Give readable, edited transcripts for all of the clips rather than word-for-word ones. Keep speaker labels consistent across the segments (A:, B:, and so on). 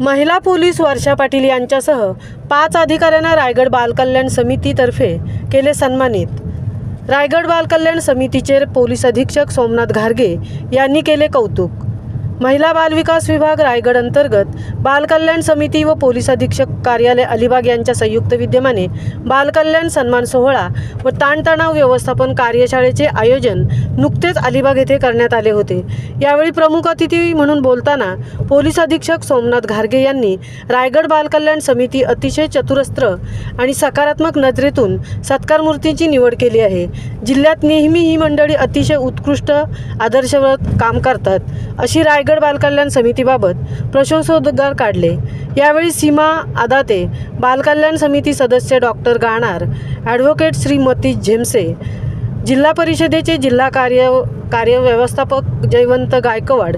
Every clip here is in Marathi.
A: महिला पोलीस वर्षा पाटील यांच्यासह 5 अधिकाऱ्यांना रायगड बाल कल्याण समितीतर्फे केले सन्मानित। रायगड बाल कल्याण समितीचे पोलीस अधीक्षक सोमनाथ घारगे यांनी केले कौतुक। महिला बाल विकास विभाग रायगड अंतर्गत बाल कल्याण समिती व पोलीस अधीक्षक कार्यालय अलिबाग यांच्या संयुक्त विद्यमाने बाल कल्याण सन्मान सोहळा व ताणतणाव व्यवस्थापन कार्यशाळेचे आयोजन नुकतेच अलिबाग येथे करण्यात आले होते। यावेळी प्रमुख अतिथी म्हणून बोलताना पोलीस अधीक्षक सोमनाथ घारगे यांनी रायगड बाल कल्याण समिती अतिशय चतुरस्त्र आणि सकारात्मक नजरेतून सत्कार मूर्तींची निवड केली आहे। जिल्ह्यात नेहमी ही मंडळी अतिशय उत्कृष्ट आदर्शवत काम करतात अशी रायगड बाल कल्याण समितीबाबत प्रशंसोद्गार काढले। यावेळी सीमा आदाते, बाल कल्याण समिती सदस्य डॉक्टर गाणार, ॲडव्होकेट श्रीमती झेमसे, जिल्हा परिषदेचे जिल्हा कार्यव्यवस्थापक जयवंत गायकवाड,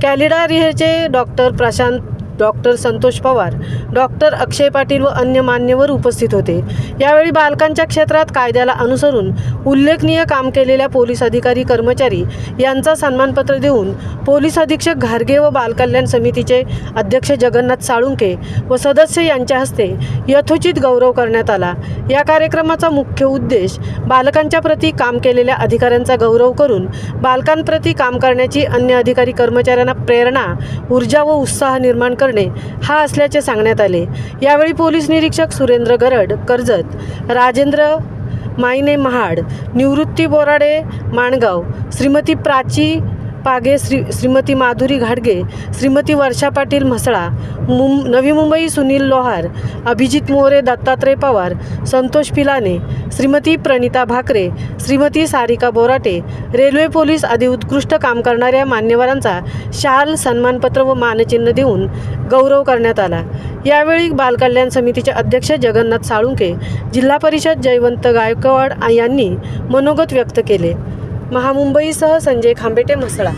A: कॅलिडा रिहेचे doctor Prashant, doctor Santosh Pawar, doctor Akshay Patil व अन्य मान्यवर उपस्थित होते। यावेळी बालकांच्या क्षेत्रात कायद्याला अनुसरून उल्लेखनीय काम केलेल्या पोलीस अधिकारी कर्मचारी यांचा सन्मानपत्र देऊन पोलीस अधीक्षक घारगे व बाल कल्याण समितीचे अध्यक्ष जगन्नाथ साळुंके व सदस्य यांच्या हस्ते यथोचित गौरव करण्यात आला। या कार्यक्रमाचा मुख्य उद्देश बालकांच्या प्रती काम केलेल्या अधिकाऱ्यांचा गौरव करून बालकांप्रती काम करण्याची अन्य अधिकारी कर्मचाऱ्यांना प्रेरणा, ऊर्जा व उत्साह निर्माण करणे हा असल्याचे सांगण्यात आले। यावेळी पोलीस निरीक्षक सुरेंद्र गरड कर्जत, राजेंद्र मायने महाड, निवृत्ती बोराडे माणगाव, श्रीमती प्राची पागे, श्रीमती माधुरी घाडगे, श्रीमती वर्षा पाटील म्हसळा, नवी मुंबई सुनील लोहार, अभिजित मोरे, दत्तात्रय पवार, संतोष पिलाने, श्रीमती प्रणिता भाकरे, श्रीमती सारिका बोराटे, रेल्वे पोलीस आदी उत्कृष्ट काम करणाऱ्या मान्यवरांचा शाल, सन्मानपत्र व मानचिन्ह देऊन गौरव करण्यात आला। यावेळी बाल कल्याण समितीचे अध्यक्ष जगन्नाथ साळुंके, जिल्हा परिषद जयवंत गायकवाड यांनी मनोगत व्यक्त केले। महामुंबईसह संजय खांबेटे, म्हसळा।